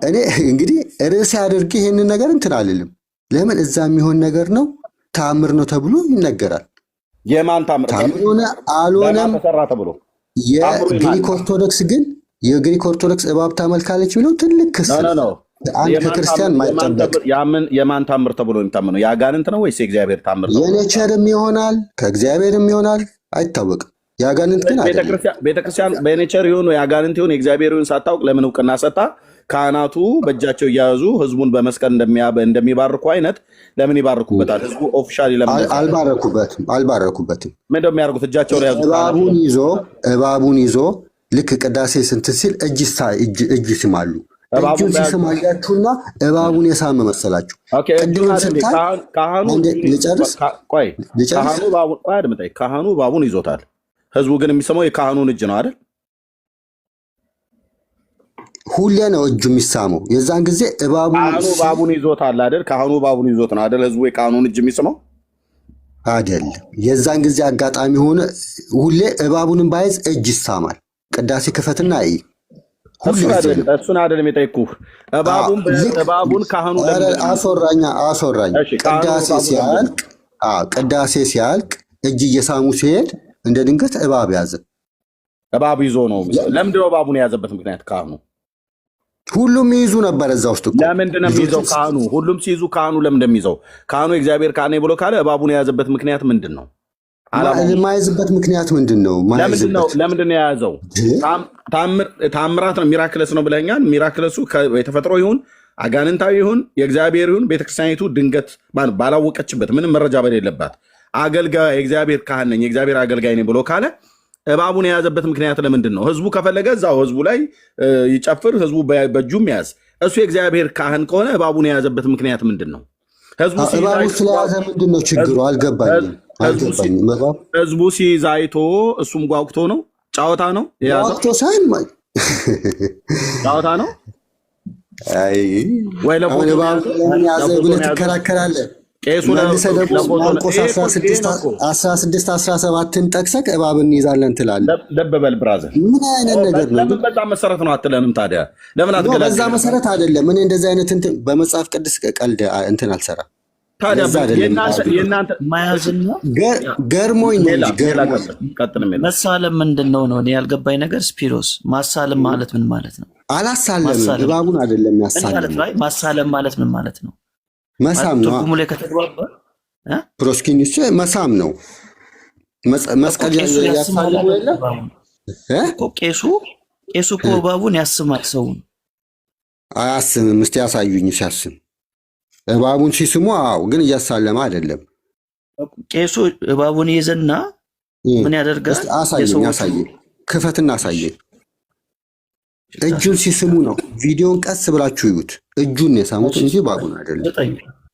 እኔ እንግዲህ ርዕሴ አድርጌ ይሄንን ነገር አልልም። ለምን እዛ የሚሆን ነገር ነው ተአምር ነው ተብሎ ይነገራል። የማን ተአምር ሆነ አልሆነም ተብሎ የግሪክ ኦርቶዶክስ እባብ ታመልካለች ብለው ትልቅ ክስ ነው። አንድ ከክርስቲያን ማይጠበቅ የማን ተአምር ተብሎ የሚታመነው የአጋንንት ነው ወይስ የእግዚአብሔር ተአምር ነው? የኔቸርም ይሆናል ከእግዚአብሔርም ይሆናል አይታወቅም። የአጋንንት ግን ቤተክርስቲያን በኔቸር ይሁን የአጋንንት ይሁን የእግዚአብሔር ይሁን ሳታውቅ ለምን እውቅና ሰጣ? ካህናቱ በእጃቸው እያያዙ ህዝቡን በመስቀል እንደሚባርኩ አይነት ለምን ይባርኩበታል? ህዝቡ ኦፊሻሊ ለምን አልባረኩበትም? ምን እንደሚያደርጉት እጃቸው ላይ ያዙ እባቡን ይዞ ልክ ቅዳሴ ስንት ሲል እጅ ሲማሉ እጁን ሲስም አያችሁና እባቡን የሳመ መሰላችሁ። ካህኑ እባቡን ይዞታል። ህዝቡ ግን የሚሰማው የካህኑን እጅ ነው አይደል? ሁሌ ነው እጁ የሚሳመው። የዛን ጊዜ እባቡን ይዞታል አይደል? ካህኑ እባቡን ይዞት ነው አይደል? ህዝቡ የካህኑን እጅ የሚስመው አይደለም። የዛን ጊዜ አጋጣሚ ሆነ ሁሌ እባቡንም ባይዝ እጅ ይሳማል። ቅዳሴ ክፈትና እሱን አይደለም የጠየኩህ። እባቡን ካህኑ አስወራኝ። ቅዳሴ ሲያልቅ እጅ እየሳሙ ሲሄድ እንደ ድንገት እባብ ያዘ። እባብ ይዞ ነው። ለምንድን ነው እባቡን የያዘበት ምክንያት? ካህኑ ሁሉም ይይዙ ነበር እዛ ውስጥ እኮ። ለምንድን ነው የሚይዘው ካህኑ? ሁሉም ሲይዙ ካህኑ ለምን እንደሚይዘው? ካህኑ የእግዚአብሔር ካህን ብሎ ካለ እባቡን የያዘበት ምክንያት ምንድን ነው? የማይዝበት ምክንያት ምንድን ነው? ለምንድን ነው የያዘው? ታምራት ነው ሚራክለስ ነው ብለኛል። ሚራክለሱ የተፈጥሮ ይሁን አጋንንታዊ ይሁን የእግዚአብሔር ይሁን ቤተክርስቲያኒቱ ድንገት ባላወቀችበት ምንም መረጃ በሌለባት አገልጋይ የእግዚአብሔር ካህን ነኝ የእግዚአብሔር አገልጋይ ነኝ ብሎ ካለ እባቡን የያዘበት ምክንያት ለምንድን ነው? ህዝቡ ከፈለገ እዛው ህዝቡ ላይ ይጨፍር፣ ህዝቡ በእጁም ያዝ። እሱ የእግዚአብሔር ካህን ከሆነ እባቡን የያዘበት ምክንያት ምንድን ነው? እባቡ ስለያዘ ምንድን ነው ችግሩ? አልገባኝም። ህዝቡ ሲይዝ አይቶ እሱም ጓጉቶ ነው። ጫወታ ነው የያዘው። ጫወታ ነው ወይ ያዘ ብለህ ትከራከራለህ? ቄሱ ማርቆስ 16-17ን ጠቅሰህ እባብ እንይዛለን ትላለህ። ልብ በል ብራዘር፣ ምን አይነት ነገር ነው? በዛ መሰረት ነው አትለንም? ታዲያ ለምን አትገለጽ? በዛ መሰረት አይደለም። እኔ እንደዚህ አይነት በመጽሐፍ ቅዱስ ቀልድ አልሰራም። ታዲያ የእናንተ ማያዝና ገርሞኝ መሳለም ምንድን ነው? እኔ ያልገባኝ ነገር ስፒሮስ፣ ማሳለም ማለት ምን ማለት ነው? አላሳለምም። እባቡን አይደለም ያሳለም። ማሳለም ማለት ምን ማለት ነው? መሳም ነው። ትርጉሙ ላይ ከተግባባ ፕሮስኪኒስ መሳም ነው። መስቀል ያሳልሙ የለ ቄሱ እኮ እባቡን ያስማል። ሰውን አያስምም። እስቲ ያሳዩኝ ሲያስም። እባቡን ሲስሙ ግን እያሳለመ አይደለም። ቄሱ እባቡን ይዘና ምን ያደርጋል? አሳየኝ፣ ክፈትና አሳየኝ። እጁን ሲስሙ ነው። ቪዲዮን ቀስ ብላችሁ ይዩት። እጁን የሳሙት እንጂ እባቡን አይደለም።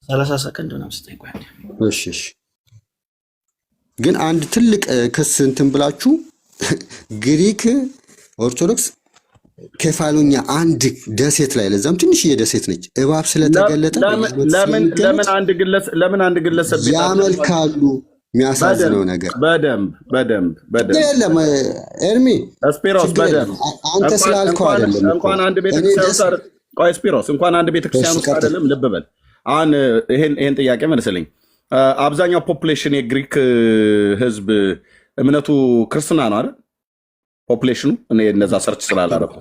30 ሰከንድ ነው ስጠኝ። እሺ። ግን አንድ ትልቅ ክስ እንትን ብላችሁ ግሪክ ኦርቶዶክስ ኬፋሎኛ አንድ ደሴት ላይ ለዛም ትንሽዬ ደሴት ነች። እባብ ስለተገለጠ ለምን አንድ ግለሰብ ያመልካሉ? የሚያሳዝነው ነገር በደንብ የለም። ኤርሚ ስፒሮስ በደንብ አንተ ስላልከው አይደለም። እንኳን አንድ ቤተክርስቲያን ስፒሮስ እንኳን አንድ ቤተክርስቲያን ውስጥ አይደለም። ልብ በል አሁን ይሄን ጥያቄ መልስልኝ። አብዛኛው ፖፑሌሽን የግሪክ ህዝብ እምነቱ ክርስትና ነው አይደል? ፖፑሌሽኑ እነዛ ሰርች ስላላረኩ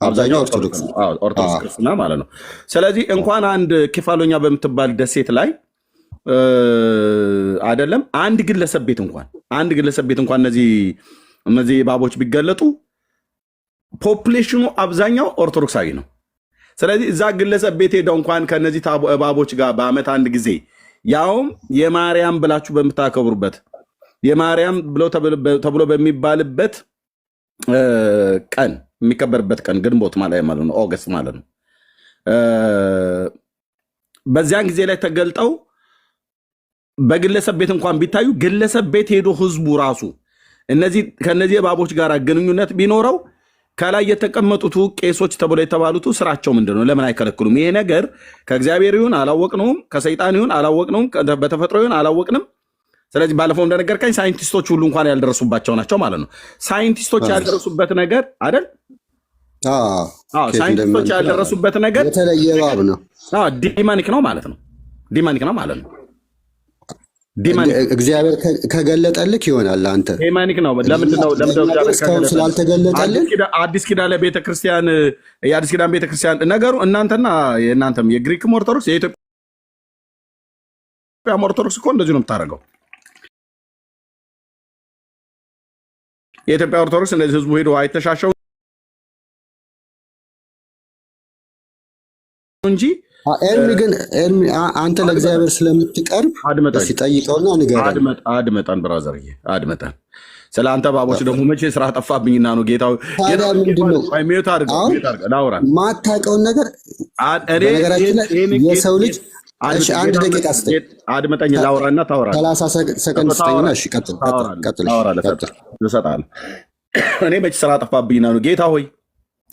አብዛኛው ኦርቶዶክስ ክርስትና ማለት ነው። ስለዚህ እንኳን አንድ ኬፋሎኛ በምትባል ደሴት ላይ አይደለም አንድ ግለሰብ ቤት እንኳን እነዚህ እባቦች ቢገለጡ ፖፑሌሽኑ አብዛኛው ኦርቶዶክሳዊ ነው። ስለዚህ እዛ ግለሰብ ቤት ሄደው እንኳን ከነዚህ እባቦች ጋር በአመት አንድ ጊዜ ያውም የማርያም ብላችሁ በምታከብሩበት የማርያም ተብሎ በሚባልበት ቀን የሚከበርበት ቀን ግንቦት ማለት ነው፣ ኦገስት ማለት ነው። በዚያን ጊዜ ላይ ተገልጠው በግለሰብ ቤት እንኳን ቢታዩ ግለሰብ ቤት ሄዶ ህዝቡ ራሱ ከነዚህ እባቦች ጋር ግንኙነት ቢኖረው ከላይ የተቀመጡት ቄሶች ተብሎ የተባሉት ስራቸው ምንድን ነው? ለምን አይከለክሉም? ይሄ ነገር ከእግዚአብሔር ይሁን አላወቅነውም፣ ከሰይጣን ይሁን አላወቅነውም፣ በተፈጥሮ ይሁን አላወቅንም። ስለዚህ ባለፈው እንደነገርከኝ ሳይንቲስቶች ሁሉ እንኳን ያልደረሱባቸው ናቸው ማለት ነው። ሳይንቲስቶች ያልደረሱበት ነገር አይደል? ሳይንቲስቶች ያልደረሱበት ነገር የተለየ እባብ ነው። ዲማኒክ ነው ማለት ነው። ዲማኒክ ነው ማለት ነው። እግዚአብሔር ከገለጠልክ ይሆናል። አንተ ዲማኒክ ነው። ለምንድን ነው ስላልተገለጠልን? አዲስ ኪዳን ለቤተክርስቲያን የአዲስ ኪዳን ቤተክርስቲያን ነገሩ እናንተና የእናንተም የግሪክም ኦርቶዶክስ የኢትዮጵያ ኦርቶዶክስ እኮ እንደዚሁ ነው የምታደርገው። የኢትዮጵያ ኦርቶዶክስ እንደዚህ ህዝቡ ሄዶ አይተሻሸው እንጂ ኤርሚ ግን አንተ ለእግዚአብሔር ስለምትቀርብ ሲጠይቀውና ንገረን። አድመጠን ብራዘርዬ አድመጠን። ስለ አንተ እባቦች ደግሞ መቼ ስራ ጠፋብኝና ነው ጌታው ማታውቀውን ነገር በነገራችን ላይ የሰው ልጅ አንድ ደቂቃ ስጠኝ፣ አድመጠኝ ላውራና ታወራለህ። 30 ሰከንድ ስጠኝና እሺ ቀጥል። እሰጥሃለሁ። እኔ መቼ ስራ ጠፋብኝና ነው ጌታ ሆይ።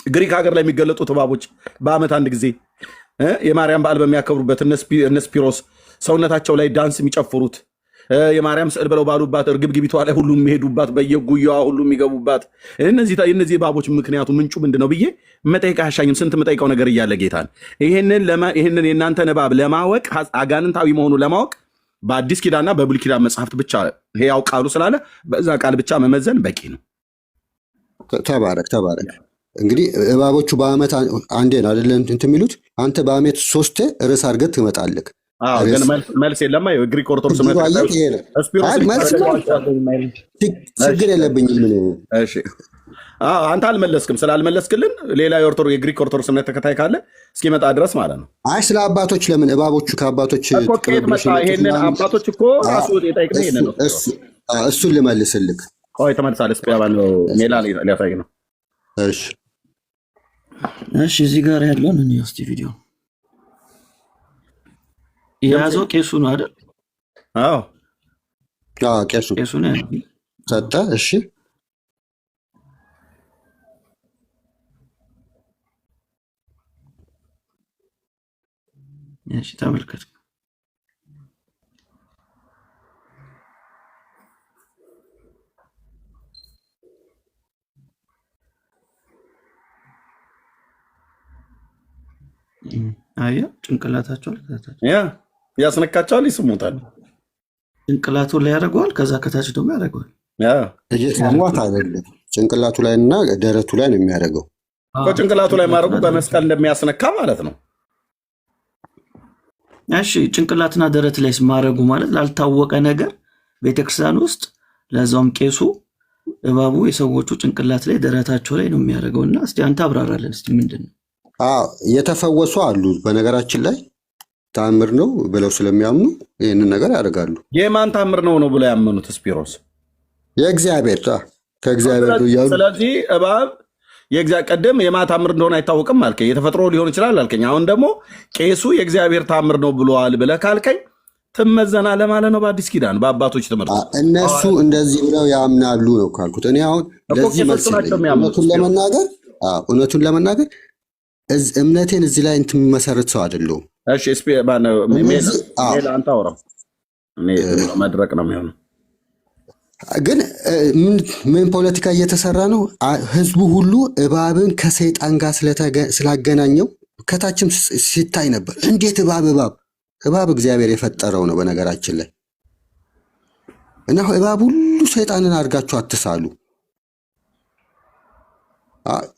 ግሪክ ሀገር ላይ የሚገለጡት እባቦች በአመት አንድ ጊዜ የማርያም በዓል በሚያከብሩበት እነ ስፒሮስ ሰውነታቸው ላይ ዳንስ የሚጨፍሩት የማርያም ስዕል ብለው ባሉባት እርግብግቢቷ ላይ ሁሉ የሚሄዱባት በየጉያዋ ሁሉ የሚገቡባት እነዚህ እባቦች ምክንያቱ ምንጩ ምንድን ነው ብዬ መጠየቅ አያሻኝም። ስንት የምጠይቀው ነገር እያለ ጌታን ይህንን የእናንተን እባብ ለማወቅ አጋንንታዊ መሆኑ ለማወቅ በአዲስ ኪዳንና በብሉይ ኪዳን መጽሐፍት ብቻ ሕያው ቃሉ ስላለ በዛ ቃል ብቻ መመዘን በቂ ነው። ተባረክ። እንግዲህ እባቦቹ በአመት አንዴ ነው አይደለ እንትን የሚሉት። አንተ በአመት 3 ርዕስ አድርገህ ትመጣለህ። ግን መልስ የለም። ግሪክ ኦርቶዶክስ ችግር የለብኝም። አንተ አልመለስክም። ስላልመለስክልን ሌላ የግሪክ ኦርቶዶክስ እምነት ተከታይ ካለ እስኪመጣ ድረስ ማለት ነው። አይ ስለ አባቶች ለምን እባቦቹ ከአባቶች ይሄንን አባቶች እኮ ራሱ የጠይቅነው ይሄንን ነው። እሱን ልመልስልህ። ቆይ ተመልሳለህ። ሜላ ሊያሳይ ነው። እሺ እዚህ ጋር ያለውን እኔ እስቲ ቪዲዮ የያዘው ቄሱ ነው አይደል? አዎ ቄሱ ነው ሰጠ። እሺ ተመልከት። አያ ጭንቅላታቸው ያስነካቸዋል፣ ይስሙታል። ጭንቅላቱ ላይ ያደርገዋል፣ ከዛ ከታች ደግሞ ያደርገዋል። እየሰሟት አይደለም ጭንቅላቱ ላይ እና ደረቱ ላይ ነው የሚያደርገው። ጭንቅላቱ ላይ ማድረጉ በመስቀል እንደሚያስነካ ማለት ነው። እሺ ጭንቅላትና ደረት ላይ ማድረጉ ማለት ላልታወቀ ነገር ቤተክርስቲያን ውስጥ ለዛውም ቄሱ እባቡ የሰዎቹ ጭንቅላት ላይ ደረታቸው ላይ ነው የሚያደርገውና እስቲ አንተ አብራራለን እስቲ ምንድን ነው? የተፈወሱ አሉ። በነገራችን ላይ ታምር ነው ብለው ስለሚያምኑ ይህንን ነገር ያደርጋሉ። የማን ታምር ነው ብለው ያመኑት? ስፒሮስ የእግዚአብሔር ከእግዚአብሔር እያሉ። ስለዚህ እባብ ቀደም የማን ታምር እንደሆነ አይታወቅም አልከኝ። የተፈጥሮ ሊሆን ይችላል አልከኝ። አሁን ደግሞ ቄሱ የእግዚአብሔር ታምር ነው ብለዋል ብለህ ካልከኝ ትመዘናለህ ማለት ነው። በአዲስ ኪዳን በአባቶች ትምህርት እነሱ እንደዚህ ብለው ያምናሉ ነው ካልኩት። እኔ አሁን ለዚህ መልስ እውነቱን ለመናገር እምነቴን እዚህ ላይ እንትን የሚመሰርት ሰው አይደለሁም። አንተ አውራው መድረቅ ነው የሚሆነው። ግን ምን ፖለቲካ እየተሰራ ነው? ህዝቡ ሁሉ እባብን ከሰይጣን ጋር ስላገናኘው ከታችም ሲታይ ነበር። እንዴት እባብ እግዚአብሔር የፈጠረው ነው በነገራችን ላይ። እና እባብ ሁሉ ሰይጣንን አድርጋችሁ አትሳሉ።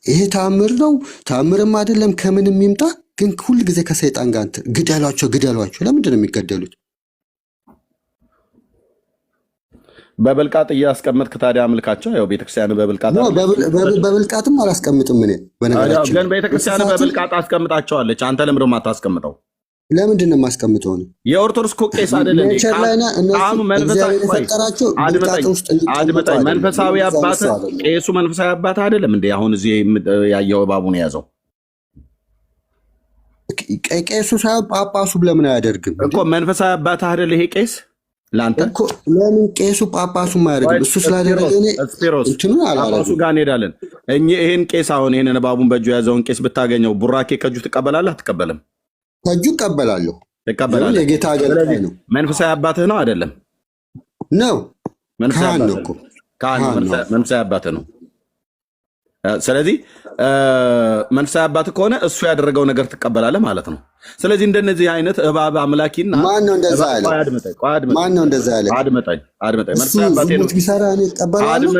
ይሄ ታምር ነው ታምርም አይደለም ከምንም ይምጣ፣ ግን ሁል ጊዜ ከሰይጣን ጋር ግደሏቸው። ለምንድን ነው የሚገደሉት? በብልቃጥ እያስቀመጥክ ታዲያ አምልካቸው። ያው ቤተክርስቲያን በብልቃጥም አላስቀምጥም እኔ በነገራችን ግን ቤተክርስቲያን በብልቃጥ አስቀምጣቸዋለች። አንተ ለምንድን ነው የማታስቀምጠው? ለምንድን ነው የማስቀምጠው? ነው የኦርቶዶክስ እኮ ቄስ አይደለም መንፈሳዊ አባት ቄሱ መንፈሳዊ አባት አይደለም እንዴ? አሁን እዚህ ያየው እባቡን የያዘው ቄሱ ሳይሆን ጳጳሱ ለምን አያደርግም እኮ? መንፈሳዊ አባት አይደል ይሄ ቄስ? ለአንተ እኮ ለምን ቄሱ ጳጳሱም አያደርግም? እሱ ስላደረገ እኔ ስፒሮስ እንትኑን ጳጳሱ አላደረግም። ጋር እንሄዳለን። ይህን ቄስ አሁን ይህንን እባቡን በእጁ የያዘውን ቄስ ብታገኘው ቡራኬ ከእጁ ትቀበላለህ? አትቀበልም? ከእጁ እቀበላለሁ። ትቀበላለህ። የጌታ አገልጋይ ነው። መንፈሳዊ አባትህ ነው አይደለም? ነው ካህን ነው እኮ መንፈሳዊ አባትህ ነው። ስለዚህ መንፈሳዊ አባት ከሆነ እሱ ያደረገው ነገር ትቀበላለህ ማለት ነው። ስለዚህ እንደነዚህ አይነት እባብ አምላኪና ማን ነው እንደዛ ያለ? ማን ነው እንደዛ ያለ? አድመጠኝ። መንፈሳዊ አባቴ ነው ቢሰራ እኔ እቀበላለሁ።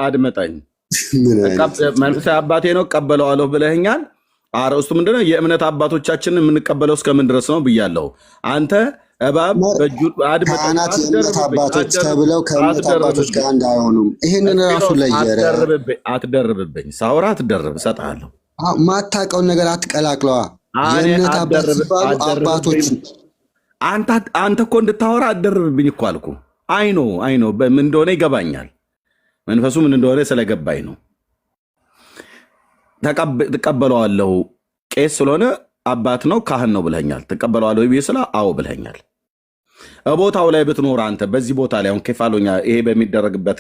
አድመጠኝ። መንፈሳዊ አባቴ ነው እቀበለዋለሁ ብለኸኛል። አርእስቱ ምንድነው? የእምነት አባቶቻችንን የምንቀበለው እስከምን ድረስ ነው ብያለሁ። አንተ እባብ ካህናት የእምነት አባቶች ተብለው ከእምነት አባቶች ጋር እንዳይሆኑም ይህንን ራሱ ለየረ አትደርብብኝ። ሳውራ አትደርብ፣ እሰጥሃለሁ። ማታውቀውን ነገር አትቀላቅለዋ። የእምነት አባት ሲባሉ አባቶች አንተ እኮ እንድታወራ አትደርብብኝ እኮ አልኩ። አይኖ ምን እንደሆነ ይገባኛል። መንፈሱ ምን እንደሆነ ስለገባኝ ነው። ትቀበለዋለሁ። ቄስ ስለሆነ አባት ነው ካህን ነው ብለኛል። ትቀበለዋለሁ ብዬ ስላ አዎ ብለኛል። ቦታው ላይ ብትኖር አንተ በዚህ ቦታ ላይ አሁን ኬፋሎኛ ይሄ በሚደረግበት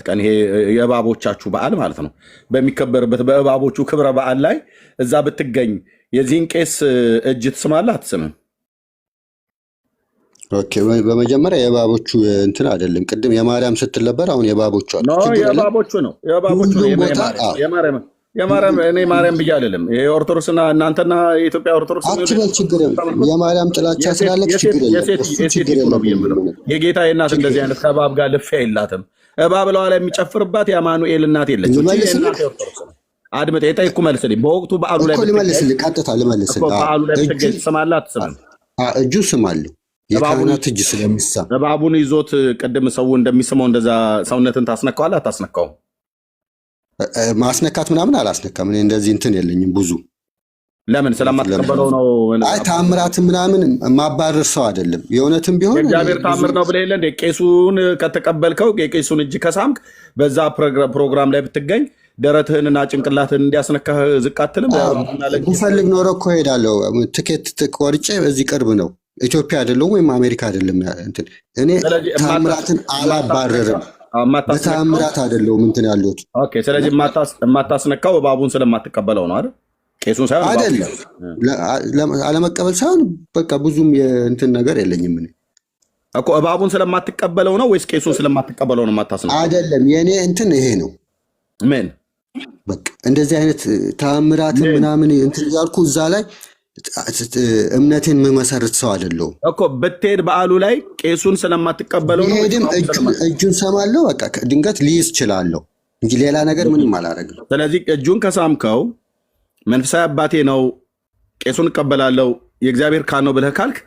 ቀን ይሄ የእባቦቻችሁ በዓል ማለት ነው በሚከበርበት በእባቦቹ ክብረ በዓል ላይ እዛ ብትገኝ የዚህን ቄስ እጅ ትስማለህ አትስምም? ኦኬ፣ በመጀመሪያ የእባቦቹ እንትን አይደለም። ቅድም የማርያም ስትል ነበር። አሁን የእባቦቹ አለ። የእባቦቹ ነው እኔ ማርያም ብዬ አልልም። የኦርቶዶክስና እናንተና የኢትዮጵያ ኦርቶዶክስ አትበል፣ ችግር የለም። የማርያም ጥላቻ ስላለች ችግር የለም። የጌታ እናት እንደዚህ አይነት ከእባብ ጋር ልፊያ የላትም። እባብ ለዋ ላይ የሚጨፍርባት የአማኑኤል እናት የለች። አድምጥ፣ የጠይኩ መልስልኝ። በወቅቱ በዓሉ ላይ ቀጥታ ልመልስልህ። በዓሉ ላይ ብትገኝ ትስማለህ አትስምም? እጁ ስማለሁ። የካህናት እጅ ስለሚሳ እባቡን ይዞት ቅድም ሰው እንደሚስመው እንደዛ ሰውነትን ታስነካዋለህ አታስነካውም? ማስነካት ምናምን አላስነካም። እኔ እንደዚህ እንትን የለኝም ብዙ። ለምን? ስለማትቀበለው ነው። አይ ታምራትን ምናምን ማባረር ሰው አይደለም። የእውነትም ቢሆን እግዚአብሔር ታምር ነው ብለህ የለ እንደ ቄሱን ከተቀበልከው የቄሱን እጅ ከሳምክ በዛ ፕሮግራም ላይ ብትገኝ ደረትህንና ጭንቅላትህን እንዲያስነካህ ዝቅ አትልም? ብፈልግ ኖሮ እኮ ሄዳለሁ። ትኬት ቆርጬ እዚህ ቅርብ ነው። ኢትዮጵያ አይደለም ወይም አሜሪካ አይደለም። እኔ ታምራትን አላባረርም። በታምራት አይደለሁም እንትን ያለሁት። ኦኬ፣ ስለዚህ የማታስነካው እባቡን ስለማትቀበለው ነው አይደል? ቄሱን ሳይሆን አይደለም። አለመቀበል ሳይሆን በቃ ብዙም የእንትን ነገር የለኝም እኔ እኮ። እባቡን ስለማትቀበለው ነው ወይስ ቄሱን ስለማትቀበለው ነው የማታስነካው? አይደለም፣ የእኔ እንትን ይሄ ነው። ምን በቃ እንደዚህ አይነት ታምራትን ምናምን እንትን እያልኩ እዛ ላይ እምነቴን የምመሰርት ሰው አይደለሁም እኮ። ብትሄድ በዓሉ ላይ ቄሱን ስለማትቀበለው ነው። ሄድም እጁን ሰማለሁ። በቃ ድንገት ሊይዝ እችላለሁ እንጂ ሌላ ነገር ምንም አላደርግም። ስለዚህ እጁን ከሳምከው መንፈሳዊ አባቴ ነው ቄሱን እቀበላለሁ የእግዚአብሔር ካህን ነው ብለህ ካልክ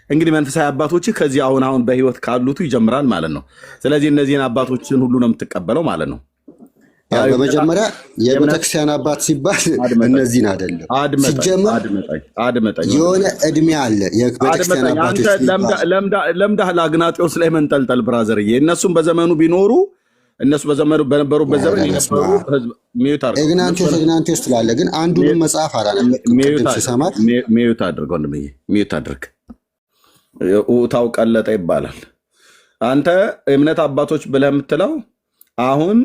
እንግዲህ መንፈሳዊ አባቶች ከዚህ አሁን በህይወት ካሉቱ ይጀምራል ማለት ነው። ስለዚህ እነዚህን አባቶችን ሁሉ ነው የምትቀበለው ማለት ነው። በመጀመሪያ የቤተክርስቲያን አባት ሲባል እነዚህን አይደለም። ሲጀመር የሆነ እድሜ አለ። የቤተክርስቲያን አባቶች ለምዳህ ለአግናጢዎስ ላይ መንጠልጠል ብራዘርዬ። እነሱም በዘመኑ ቢኖሩ እነሱ በነበሩበት ዘመን የነበሩ ኢግናንቲዮስ ትላለህ፣ ግን አንዱንም መጽሐፍ አላነሳማት። ሚዩት አድርግ ወንድምዬ፣ ሚዩት አድርግ። ታው ቀለጠ ይባላል። አንተ እምነት አባቶች ብለህ የምትለው አሁን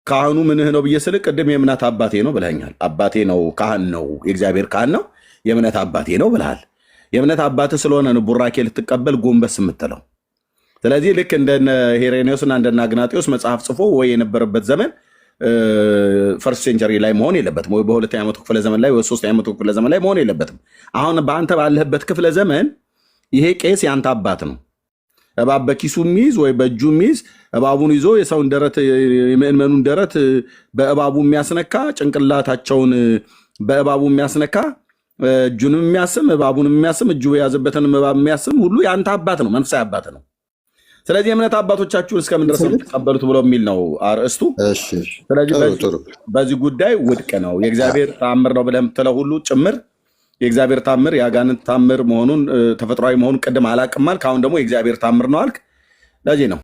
ካህኑ ምንህ ነው ብዬ ስል ቅድም የእምነት አባቴ ነው ብለኛል። አባቴ ነው ካህን ነው የእግዚአብሔር ካህን ነው የእምነት አባቴ ነው ብለሃል። የእምነት አባትህ ስለሆነ ነው ቡራኬ ልትቀበል ጎንበስ የምትለው። ስለዚህ ልክ እንደነ ሄሬኔዎስ እና እንደነ አግናጢዎስ መጽሐፍ ጽፎ ወይ የነበረበት ዘመን ፈርስት ሴንቸሪ ላይ መሆን የለበትም፣ ወይ በሁለተኛ መቶ ክፍለ ዘመን ላይ ወይ ሶስተኛ መቶ ክፍለ ዘመን ላይ መሆን የለበትም። አሁን በአንተ ባለህበት ክፍለ ዘመን ይሄ ቄስ ያንተ አባት ነው። እባብ በኪሱ የሚይዝ ወይ በእጁ የሚይዝ እባቡን ይዞ የሰውን ደረት የምእመኑን ደረት በእባቡ የሚያስነካ ጭንቅላታቸውን በእባቡ የሚያስነካ እጁንም የሚያስም እባቡንም የሚያስም እጁ የያዘበትን እባብ የሚያስም ሁሉ የአንተ አባት ነው፣ መንፈሳዊ አባት ነው። ስለዚህ የእምነት አባቶቻችሁን እስከምን ድረስ የምትቀበሉት ብሎ የሚል ነው አርእስቱ። ስለዚህ በዚህ ጉዳይ ውድቅ ነው። የእግዚአብሔር ተአምር ነው ብለህ የምትለው ሁሉ ጭምር የእግዚአብሔር ታምር የአጋንንት ታምር መሆኑን ተፈጥሯዊ መሆኑን ቅድም አላቅም አልክ። አሁን ደግሞ የእግዚአብሔር ታምር ነው አልክ። ለዚህ ነው